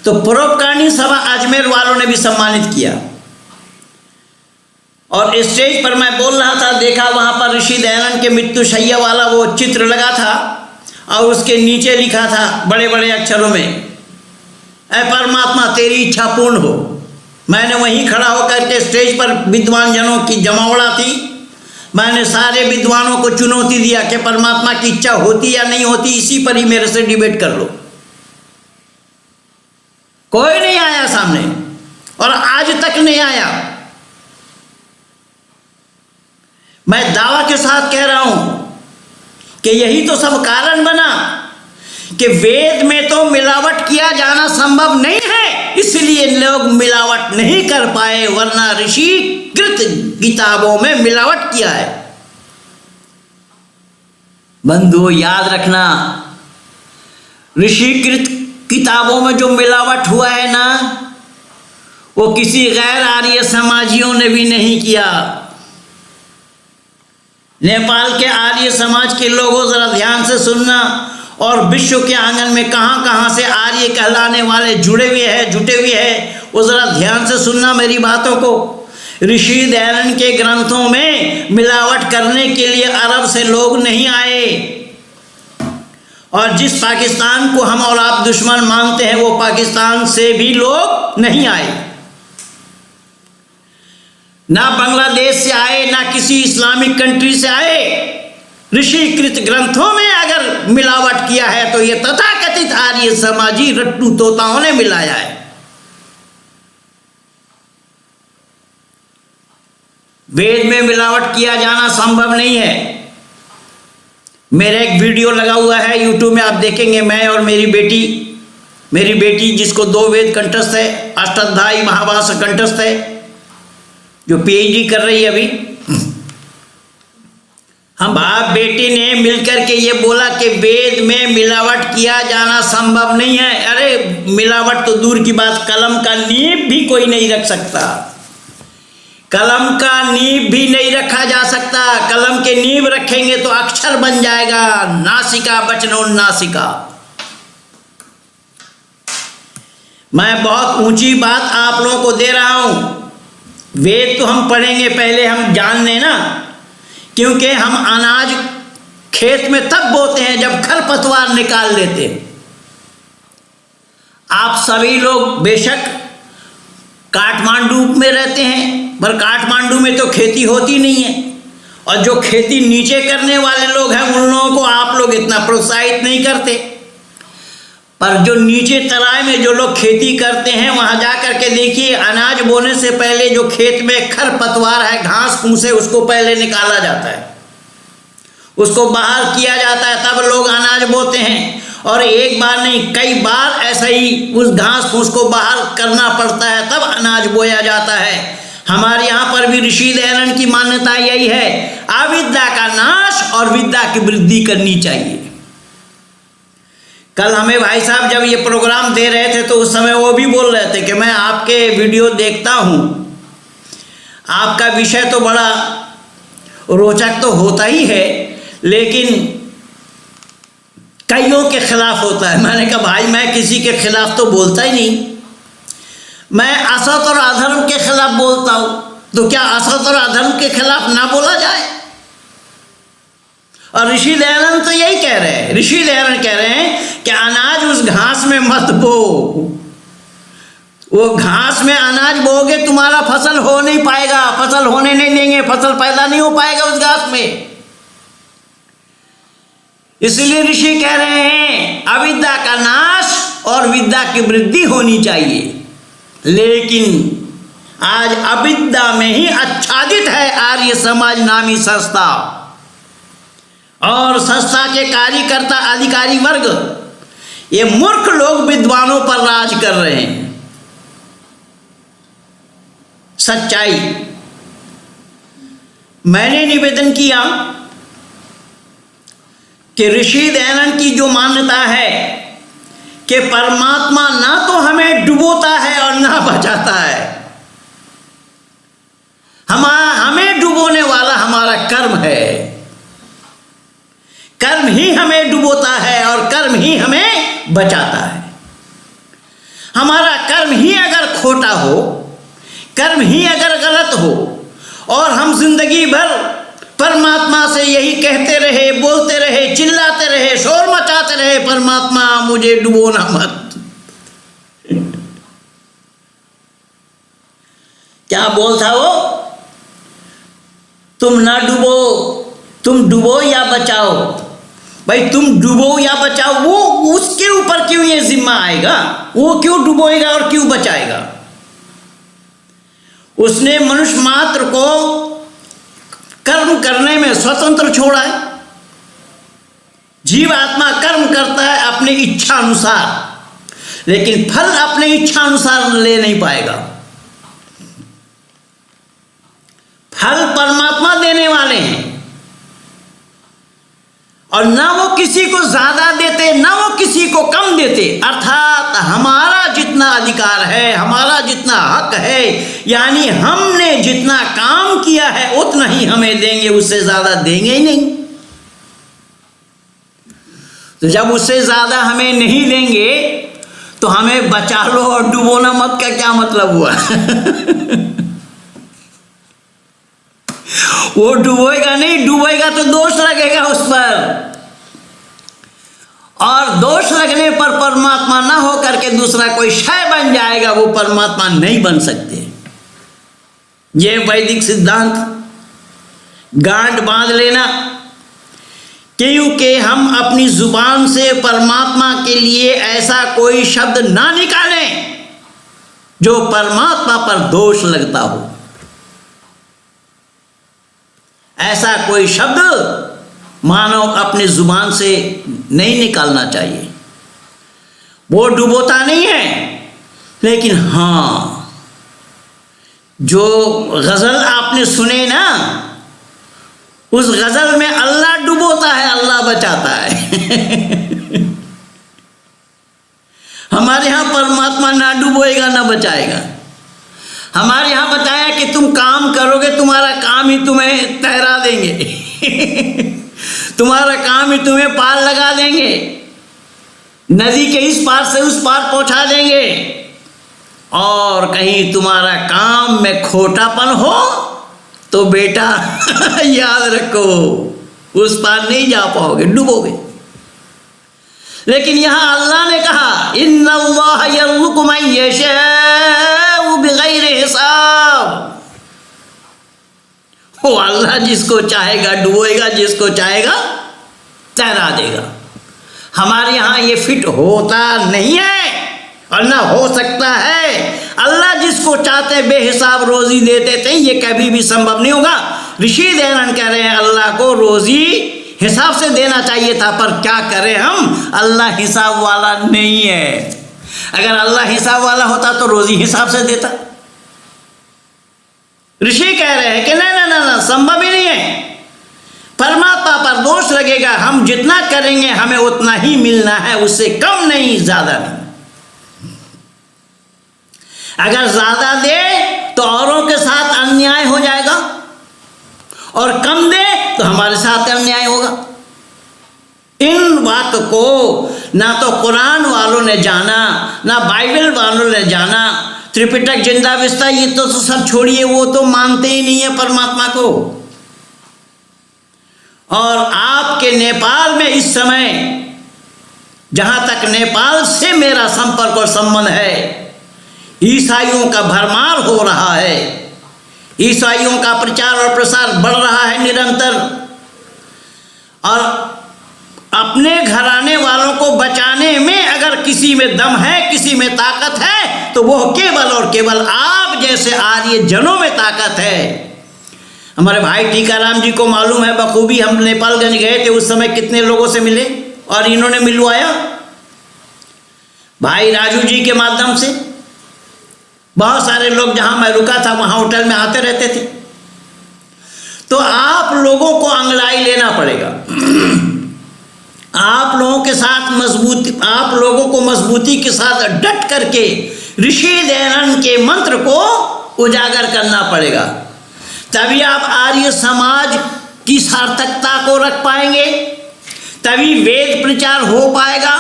तो परोपकारिणी सभा अजमेर वालों ने भी सम्मानित किया। और स्टेज पर मैं बोल रहा था, देखा वहां पर ऋषि दयानंद के मृत्यु शैया वाला वो चित्र लगा था और उसके नीचे लिखा था बड़े बड़े अक्षरों में, ऐ परमात्मा तेरी इच्छा पूर्ण हो। मैंने वहीं खड़ा होकर के स्टेज पर विद्वान जनों की जमावड़ा थी, मैंने सारे विद्वानों को चुनौती दिया कि परमात्मा की इच्छा होती या नहीं होती, इसी पर ही मेरे से डिबेट कर लो। कोई नहीं आया सामने और आज तक नहीं आया। मैं दावा के साथ कह रहा हूं कि यही तो सब कारण बना कि वेद में तो मिलावट किया जाना संभव नहीं है, इसलिए लोग मिलावट नहीं कर पाए, वरना ऋषि कृत किताबों में मिलावट किया है। बंधुओं याद रखना, ऋषि कृत किताबों में जो मिलावट हुआ है ना, वो किसी गैर आर्य समाजियों ने भी नहीं किया। नेपाल के आर्य समाज के लोगों जरा ध्यान से सुनना, और विश्व के आंगन में कहां कहां से आर्य कहलाने वाले जुड़े हुए हैं, जुटे हुए हैं, वो जरा ध्यान से सुनना मेरी बातों को। ऋषि दयानंद के ग्रंथों में मिलावट करने के लिए अरब से लोग नहीं आए, और जिस पाकिस्तान को हम और आप दुश्मन मानते हैं, वो पाकिस्तान से भी लोग नहीं आए, ना बांग्लादेश से आए, ना किसी इस्लामिक कंट्री से आए। ऋषिकृत ग्रंथों में अगर मिलावट किया है तो ये तथाकथित आर्य समाजी रट्टू तोताओं ने मिलाया है। वेद में मिलावट किया जाना संभव नहीं है। मेरा एक वीडियो लगा हुआ है यूट्यूब में, आप देखेंगे, मैं और मेरी बेटी जिसको 2 वेद कंठस्थ है, अष्टाध्यायी महाभाष्य कंठस्थ है, जो पीएचडी कर रही है अभी, हम बाप बेटी ने मिलकर के ये बोला कि वेद में मिलावट किया जाना संभव नहीं है। अरे मिलावट तो दूर की बात, कलम का नींव भी कोई नहीं रख सकता, कलम का नींव भी नहीं रखा जा सकता। कलम के नींव रखेंगे तो अक्षर बन जाएगा, नासिका वचनोन्नासिका। मैं बहुत ऊंची बात आप लोगों को दे रहा हूं। वेद तो हम पढ़ेंगे, पहले हम जान लें ना क्योंकि हम अनाज खेत में तब बोते हैं जब खरपतवार निकाल लेते हैं। आप सभी लोग बेशक काठमांडू में रहते हैं, पर काठमांडू में तो खेती होती नहीं है, और जो खेती नीचे करने वाले लोग हैं उन लोगों को आप लोग इतना प्रोत्साहित नहीं करते। पर जो नीचे तराई में जो लोग खेती करते हैं वहां जा करके देखिए, अनाज बोने से पहले जो खेत में खरपतवार है, घास फूस है, उसको पहले निकाला जाता है, उसको बाहर किया जाता है, तब लोग अनाज बोते हैं। और एक बार नहीं, कई बार ऐसा ही उस घास फूस को बाहर करना पड़ता है, तब अनाज बोया जाता है। हमारे यहाँ पर भी ऋषि दयानंद की मान्यता यही है, अविद्या का नाश और विद्या की वृद्धि करनी चाहिए। कल हमें भाई साहब जब ये प्रोग्राम दे रहे थे तो उस समय वो भी बोल रहे थे कि मैं आपके वीडियो देखता हूँ, आपका विषय तो बड़ा रोचक तो होता ही है, लेकिन कईयों के खिलाफ होता है। मैंने कहा भाई मैं किसी के खिलाफ तो बोलता ही नहीं, मैं असत और अधर्म के खिलाफ बोलता हूं, तो क्या असत और अधर्म के खिलाफ ना बोला जाए? और ऋषि दयानंद तो यही कह रहे हैं, ऋषि दयानंद कह रहे हैं कि अनाज उस घास में मत बो, वो घास में अनाज बोगे तुम्हारा फसल हो नहीं पाएगा, फसल होने नहीं देंगे, फसल पैदा नहीं हो पाएगा उस घास में। इसलिए ऋषि कह रहे हैं अविद्या का नाश और विद्या की वृद्धि होनी चाहिए। लेकिन आज अविद्या में ही आच्छादित है आर्य समाज नामी संस्था, और संस्था के कार्यकर्ता अधिकारी वर्ग, ये मूर्ख लोग विद्वानों पर राज कर रहे हैं। सच्चाई मैंने निवेदन किया कि ऋषि दयानंद की जो मान्यता है कि परमात्मा ना तो हमें डुबोता है और ना बचाता है, हमें डुबोने वाला हमारा कर्म है, कर्म ही हमें डुबोता है और कर्म ही हमें बचाता है। हमारा कर्म ही अगर खोटा हो, कर्म ही अगर गलत हो, और हम जिंदगी भर परमात्मा से यही कहते रहे, बोलते रहे, चिल्लाते रहे, शोर मचाते रहे, परमात्मा मुझे डुबोना मत, क्या बोलता वो, तुम ना डुबो, तुम डुबो या बचाओ। भाई तुम डुबो या बचाओ, वो उसके ऊपर क्यों ये जिम्मा आएगा? वो क्यों डुबोएगा और क्यों बचाएगा? उसने मनुष्य मात्र को कर्म करने में स्वतंत्र छोड़ा है। जीव आत्मा कर्म करता है अपनी इच्छा अनुसार, लेकिन फल अपने इच्छा अनुसार ले नहीं पाएगा। फल परमात्मा देने वाले हैं, और ना वो किसी को ज्यादा देते, ना वो किसी को कम देते। अर्थात हमारा जितना अधिकार है, हमारा जितना हक है, यानी हमने जितना काम किया है उतना ही हमें देंगे, उससे ज्यादा देंगे ही नहीं। तो जब उससे ज्यादा हमें नहीं देंगे तो हमें बचा लो और डुबोना मत का क्या मतलब हुआ? वो डुबोएगा नहीं, डूबेगा तो दोष लगेगा उस पर, और दोष लगने पर परमात्मा ना हो करके दूसरा कोई शय बन जाएगा, वो परमात्मा नहीं बन सकते। ये वैदिक सिद्धांत गांठ बांध लेना, क्योंकि हम अपनी जुबान से परमात्मा के लिए ऐसा कोई शब्द ना निकालें जो परमात्मा पर दोष लगता हो। ऐसा कोई शब्द मानव अपनी जुबान से नहीं निकालना चाहिए। वो डुबोता नहीं है, लेकिन हाँ, जो गजल आपने सुने ना, उस गजल में अल्लाह डुबोता है, अल्लाह बचाता है। हमारे यहां परमात्मा ना डुबोएगा ना बचाएगा। हमारे यहाँ बताया कि तुम काम करोगे, तुम्हारा काम ही तुम्हें तैरा देंगे। तुम्हारा काम ही तुम्हें पार लगा देंगे, नदी के इस पार से उस पार पहुंचा देंगे। और कहीं तुम्हारा काम में खोटापन हो तो बेटा याद रखो उस पार नहीं जा पाओगे, डूबोगे। लेकिन यहां अल्लाह ने कहा इन्नल्लाह यर्ज़ुक़ु मन यशाअ बिग़ैरि हिसाब। वो अल्लाह जिसको चाहेगा डुबोएगा, जिसको चाहेगा तैरा देगा। हमारे यहाँ ये फिट होता नहीं है और ना हो सकता है। अल्लाह जिसको चाहते बेहिसाब रोजी देते थे, ये कभी भी संभव नहीं होगा। ऋषि दयानंद कह रहे हैं अल्लाह को रोजी हिसाब से देना चाहिए था, पर क्या करें हम, अल्लाह हिसाब वाला नहीं है। अगर अल्लाह हिसाब वाला होता तो रोजी हिसाब से देता। ऋषि कह रहे हैं कि ना ना ना ना, संभव ही नहीं है। परमात्मा पर दोष लगेगा, हम जितना करेंगे हमें उतना ही मिलना है, उससे कम नहीं, ज्यादा नहीं। अगर ज्यादा दे तो औरों के साथ अन्याय हो जाएगा, और कम दे तो हमारे साथ अन्याय होगा। इन बात को ना तो कुरान वालों ने जाना, ना बाइबल वालों ने जाना। त्रिपिटक जिंदा विस्ता ये तो सब छोड़िए, वो तो मानते ही नहीं है परमात्मा को। और आपके नेपाल में इस समय, जहां तक नेपाल से मेरा संपर्क और संबंध है, ईसाइयों का भरमार हो रहा है। ईसाइयों का प्रचार और प्रसार बढ़ रहा है निरंतर। और अपने घराने वालों को बचाने में अगर किसी में दम है, किसी में ताकत है, तो वो केवल और केवल आप जैसे आर्य जनों में ताकत है। हमारे भाई टीकाराम जी को मालूम है बखूबी, हम नेपालगंज गए थे उस समय कितने लोगों से मिले और इन्होंने मिलवाया भाई राजू जी के माध्यम से। बहुत सारे लोग जहां मैं रुका था वहां होटल में आते रहते थे। तो आप लोगों को अंगड़ाई लेना पड़ेगा। आप लोगों के साथ आप लोगों को मजबूती के साथ डट करके ऋषि दयानंद के मंत्र को उजागर करना पड़ेगा। तभी आप आर्य समाज की सार्थकता को रख पाएंगे, तभी वेद प्रचार हो पाएगा।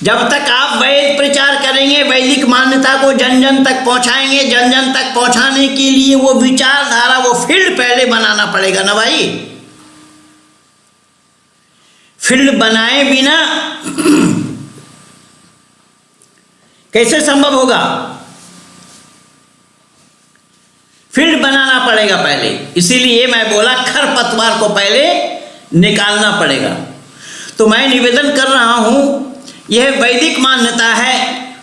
जब तक आप वैद प्रचार करेंगे, वैदिक मान्यता को जन जन तक पहुंचाएंगे, जन जन तक पहुंचाने के लिए वो विचारधारा, वो फील्ड पहले बनाना पड़ेगा ना भाई। फील्ड बनाए बिना कैसे संभव होगा? फील्ड बनाना पड़ेगा पहले। इसीलिए मैं बोला खरपतवार को पहले निकालना पड़ेगा। तो मैं निवेदन कर रहा हूं, यह वैदिक मान्यता है,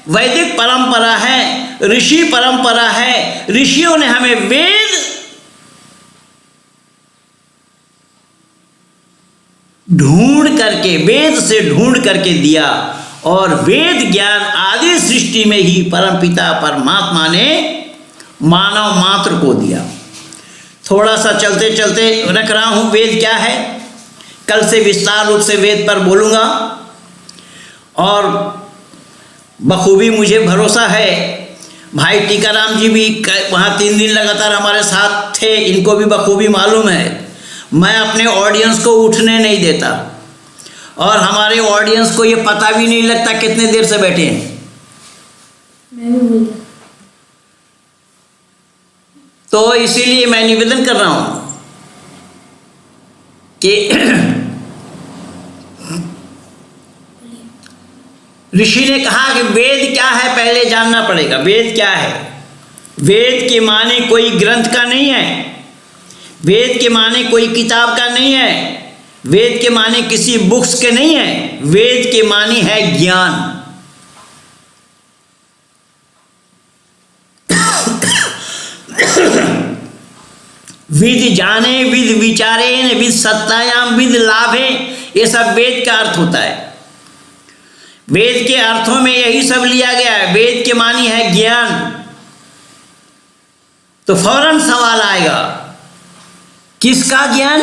वैदिक परंपरा है, ऋषि परंपरा है। ऋषियों ने हमें वेद ढूंढ करके, वेद से ढूंढ करके दिया, और वेद ज्ञान आदि सृष्टि में ही परमपिता परमात्मा ने मानव मात्र को दिया। थोड़ा सा चलते चलते रख रहा हूं वेद क्या है। कल से विस्तार रूप से वेद पर बोलूंगा, और बखूबी मुझे भरोसा है भाई टीकाराम जी भी वहाँ 3 दिन लगातार हमारे साथ थे, इनको भी बखूबी मालूम है। मैं अपने ऑडियंस को उठने नहीं देता, और हमारे ऑडियंस को ये पता भी नहीं लगता कितने देर से बैठे हैं। मैं भी भूल गया। तो इसीलिए मैं निवेदन कर रहा हूं कि ऋषि ने कहा कि वेद क्या है पहले जानना पड़ेगा। वेद क्या है? वेद के माने कोई ग्रंथ का नहीं है, वेद के माने कोई किताब का नहीं है, वेद के माने किसी बुक्स के नहीं है। वेद के माने है ज्ञान। विद जाने, विद विचारे, विद सत्तायाम, विद लाभे, ये सब वेद का अर्थ होता है। वेद के अर्थों में यही सब लिया गया है। वेद के मानी है ज्ञान। तो फौरन सवाल आएगा, किसका ज्ञान?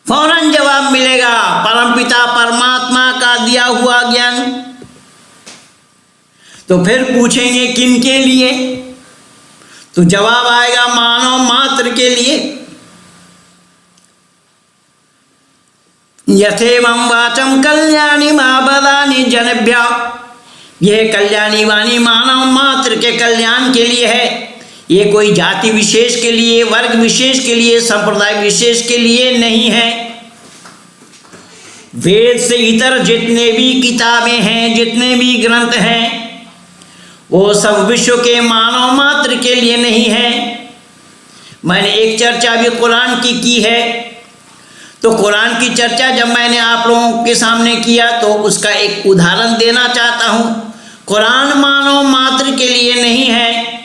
फौरन जवाब मिलेगा, परमपिता परमात्मा का दिया हुआ ज्ञान। तो फिर पूछेंगे किन के लिए? तो जवाब आएगा मानव मात्र के लिए। यथेवं वाचम कल्याणी महाबदानी जनेभ्य, यह कल्याणी वाणी मानव मात्र के कल्याण के लिए है। ये कोई जाति विशेष के लिए, वर्ग विशेष के लिए, संप्रदाय विशेष के लिए नहीं है। वेद से इतर जितने भी किताबें हैं, जितने भी ग्रंथ हैं, वो सब विश्व के मानव मात्र के लिए नहीं है। मैंने एक चर्चा भी कुरान की है, तो कुरान की चर्चा जब मैंने आप लोगों के सामने किया तो उसका एक उदाहरण देना चाहता हूँ। कुरान मानव मात्र के लिए नहीं है।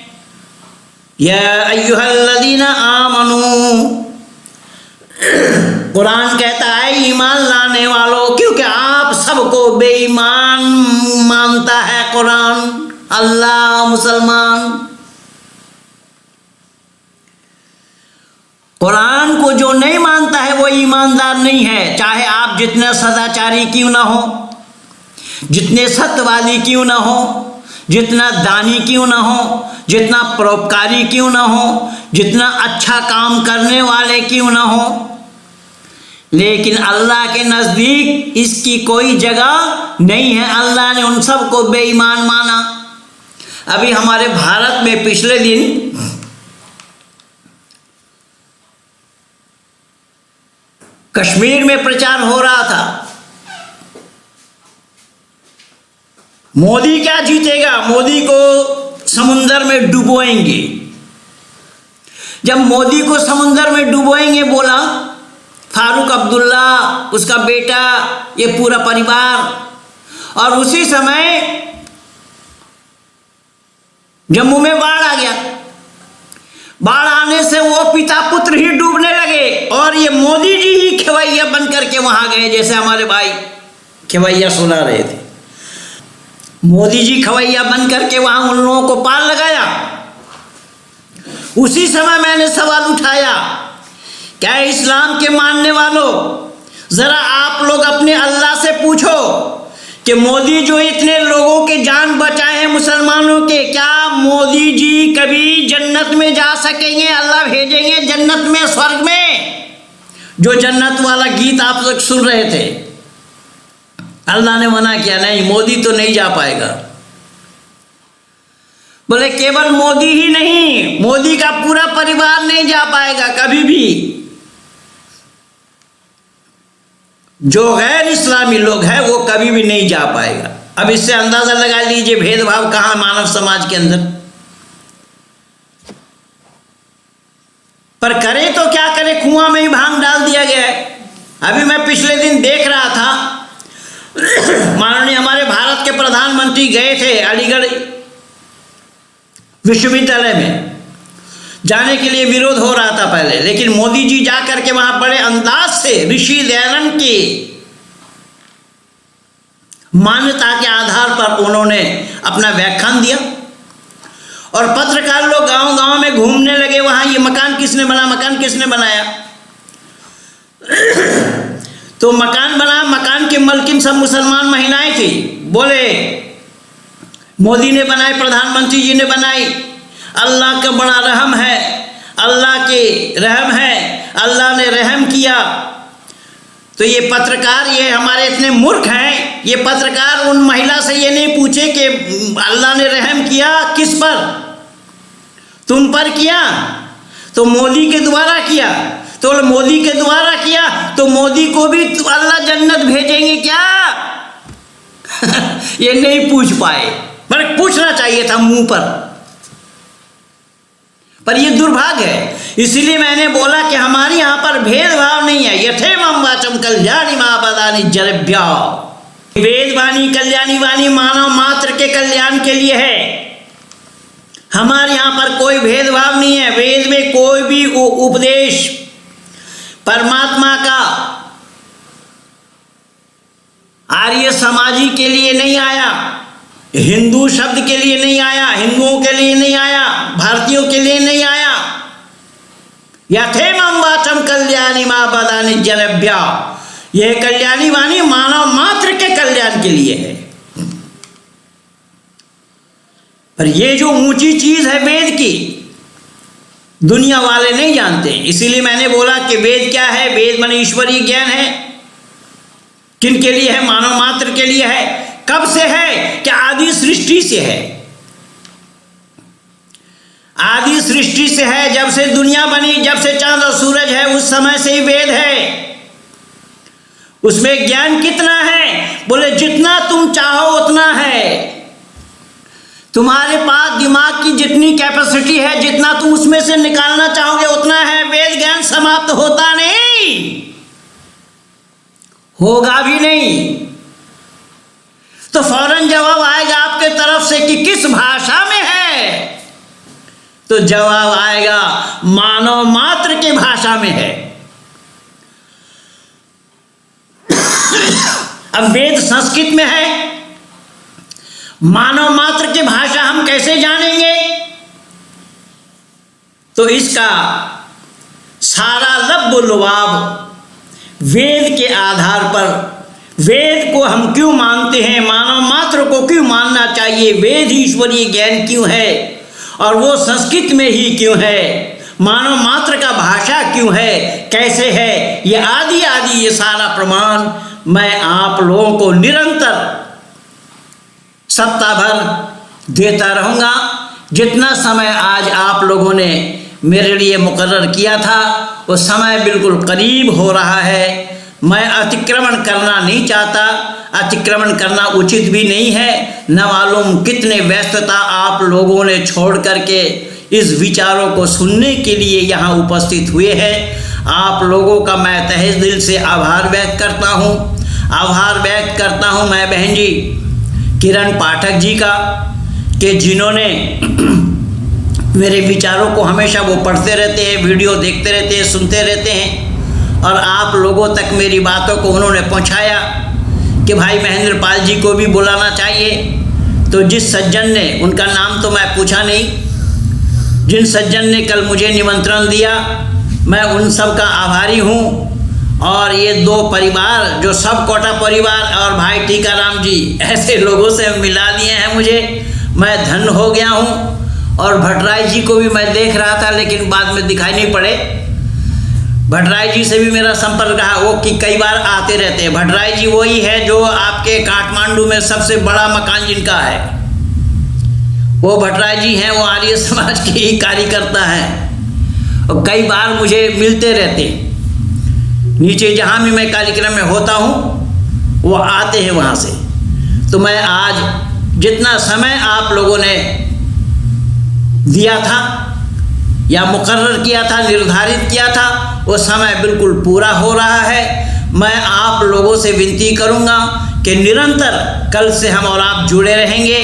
या अय्युहल्लज़ीना आमनू, कुरान कहता है ईमान लाने वालों, क्योंकि आप सबको बेईमान मानता है कुरान, अल्लाह, मुसलमान। कुरान को जो नहीं मानता है वो ईमानदार नहीं है, चाहे आप जितने सदाचारी क्यों ना हो, जितने सत्यवादी क्यों ना हो, जितना दानी क्यों ना हो, जितना परोपकारी क्यों ना हो, जितना अच्छा काम करने वाले क्यों ना हो, लेकिन अल्लाह के नज़दीक इसकी कोई जगह नहीं है। अल्लाह ने उन सबको बेईमान माना। अभी हमारे भारत में पिछले दिन कश्मीर में प्रचार हो रहा था, मोदी क्या जीतेगा, मोदी को समुंदर में डुबोएंगे। जब मोदी को समुंदर में डुबोएंगे बोला फारूक अब्दुल्ला, उसका बेटा, ये पूरा परिवार, और उसी समय जम्मू में बाढ़ आ गया। बाढ़ आने से वो पिता पुत्र ही डूबने लगे और ये मोदी जी ही खेवैया बन करके वहां गए, जैसे हमारे भाई खेवैया सुना रहे थे। मोदी जी खवैया बन करके वहां उन लोगों को पार लगाया। उसी समय मैंने सवाल उठाया, क्या इस्लाम के मानने वालों, जरा आप लोग अपने अल्लाह से पूछो कि मोदी जो इतने लोगों के जान बचाए हैं मुसलमानों के, क्या मोदी जी कभी जन्नत में जा सकेंगे? अल्लाह भेजेंगे जन्नत में, स्वर्ग में? जो जन्नत वाला गीत आप लोग सुन रहे थे, अल्लाह ने मना किया, नहीं, मोदी तो नहीं जा पाएगा। बोले केवल मोदी ही नहीं, मोदी का पूरा परिवार नहीं जा पाएगा कभी भी। जो गैर इस्लामी लोग हैं वो कभी भी नहीं जा पाएगा। अब इससे अंदाजा लगा लीजिए भेदभाव कहाँ मानव समाज के अंदर। पर करे तो क्या करे, कुआं में ही भांग डाल दिया गया है। अभी मैं पिछले दिन देख रहा था, माननीय हमारे भारत के प्रधानमंत्री गए थे अलीगढ़ विश्वविद्यालय में, जाने के लिए विरोध हो रहा था पहले, लेकिन मोदी जी जाकर के वहां बड़े अंदाज से ऋषि दयानंद की मान्यता के आधार पर उन्होंने अपना व्याख्यान दिया। और पत्रकार लोग गांव-गांव में घूमने लगे, वहां ये मकान किसने बना, मकान किसने बनाया। तो मकान बना, मकान के मालकिन सब मुसलमान महिलाएं थी। बोले मोदी ने बनाई, प्रधानमंत्री जी ने बनाई, अल्लाह का बड़ा रहम है, अल्लाह के रहम है, अल्लाह ने रहम किया। तो ये पत्रकार, ये हमारे इतने मूर्ख हैं, ये पत्रकार उन महिला से ये नहीं पूछे कि अल्लाह ने रहम किया किस पर, तुम पर किया तो मोदी के द्वारा किया, तो मोदी के द्वारा किया तो मोदी को भी अल्लाह जन्नत भेजेंगे क्या? ये नहीं पूछ पाए, पर पूछना चाहिए था मुंह पर ये दुर्भाग्य है। इसलिए मैंने बोला कि हमारे यहाँ पर भेदभाव नहीं है। यथेमं वाचम कल्याणी महापदानी जलभ्या, वेदवाणी कल्याणी वाणी मानव मात्र के कल्याण के लिए है। हमारे यहाँ पर कोई भेदभाव नहीं है। वेद में कोई भी उपदेश परमात्मा का आर्य समाजी के लिए नहीं आया, हिंदू शब्द के लिए नहीं आया, हिंदुओं के लिए नहीं आया, भारतीयों के लिए नहीं आया। यथेमं वाचम कल्याणी महापदानी जलभ्या, यह कल्याणी वाणी मानव मात्र के कल्याण के लिए है। पर ये जो ऊंची चीज है वेद की, दुनिया वाले नहीं जानते। इसीलिए मैंने बोला कि वेद क्या है। वेद माने ईश्वरीय ज्ञान है। किन के लिए है? मानव मात्र के लिए है। कब से है? कि आदि सृष्टि से है। आदि सृष्टि से है, जब से दुनिया बनी, जब से चांद और सूरज है, उस समय से ही वेद है। उसमें ज्ञान कितना है? बोले जितना तुम चाहो उतना है। तुम्हारे पास दिमाग की जितनी कैपेसिटी है, जितना तुम उसमें से निकालना चाहोगे उतना है। वेद ज्ञान समाप्त होता नहीं, होगा भी नहीं। तो फौरन जवाब आएगा आपके तरफ से कि किस भाषा में है, तो जवाब आएगा मानव मात्र की भाषा में है। अब वेद संस्कृत में है, मानव मात्र की भाषा हम कैसे जानेंगे? तो इसका सारा लब्ब लुबाब वेद के आधार पर, वेद को हम क्यों मानते हैं, मानव मात्र को क्यों मानना चाहिए, वेद ही ईश्वरीय ज्ञान क्यों है और वो संस्कृत में ही क्यों है, मानव मात्र का भाषा क्यों है, कैसे है, ये आदि आदि ये सारा प्रमाण मैं आप लोगों को निरंतर सप्ताह भर देता रहूँगा। जितना समय आज आप लोगों ने मेरे लिए मुकर्रर किया था वो समय बिल्कुल करीब हो रहा है। मैं अतिक्रमण करना नहीं चाहता, अतिक्रमण करना उचित भी नहीं है। न मालूम कितने व्यस्तता आप लोगों ने छोड़ करके इस विचारों को सुनने के लिए यहाँ उपस्थित हुए हैं। आप लोगों का मैं तहे दिल से आभार व्यक्त करता हूँ। आभार व्यक्त करता हूँ मैं बहन जी किरण पाठक जी का, कि जिन्होंने मेरे विचारों को हमेशा वो पढ़ते रहते हैं, वीडियो देखते रहते हैं, सुनते रहते हैं और आप लोगों तक मेरी बातों को उन्होंने पहुंचाया कि भाई महेंद्र पाल जी को भी बुलाना चाहिए। तो जिस सज्जन ने, उनका नाम तो मैं पूछा नहीं, जिन सज्जन ने कल मुझे निमंत्रण दिया, मैं उन सब का आभारी हूँ। और ये दो परिवार जो सब कोटा परिवार और भाई टीकाराम जी, ऐसे लोगों से मिला दिए हैं मुझे, मैं धन्य हो गया हूँ। और भट्टराय जी को भी मैं देख रहा था लेकिन बाद में दिखाई नहीं पड़े। भट्टराय जी से भी मेरा संपर्क रहा, वो कि कई बार आते रहते हैं। भट्टराय जी वही है जो आपके काठमांडू में सबसे बड़ा मकान जिनका है, वो भट्टराय जी हैं। वो आर्य समाज के ही कार्यकर्ता हैं और कई बार मुझे मिलते रहते हैं। नीचे जहाँ भी मैं कार्यक्रम में होता हूँ वो आते हैं वहाँ से। तो मैं आज जितना समय आप लोगों ने दिया था या मुकर्रर किया था, निर्धारित किया था, वो समय बिल्कुल पूरा हो रहा है। मैं आप लोगों से विनती करूँगा कि निरंतर कल से हम और आप जुड़े रहेंगे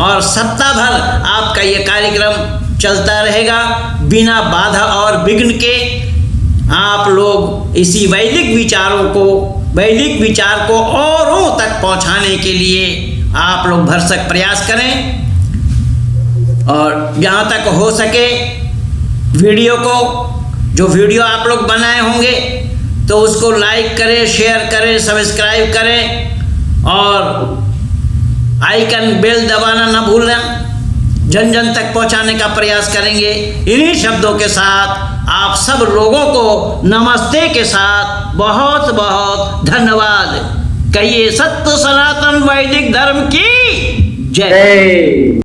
और सप्ताह भर आपका ये कार्यक्रम चलता रहेगा बिना बाधा और विघ्न के। आप लोग इसी वैदिक विचारों को, वैदिक विचार को औरों तक पहुंचाने के लिए आप लोग भरसक प्रयास करें और जहाँ तक हो सके वीडियो को, जो वीडियो आप लोग बनाए होंगे तो उसको लाइक करें, शेयर करें, सब्सक्राइब करें और आइकन बेल दबाना ना भूलना। जन जन तक पहुंचाने का प्रयास करेंगे। इन्हीं शब्दों के साथ आप सब लोगों को नमस्ते के साथ बहुत बहुत धन्यवाद। कहिए सत्य सनातन वैदिक धर्म की जय।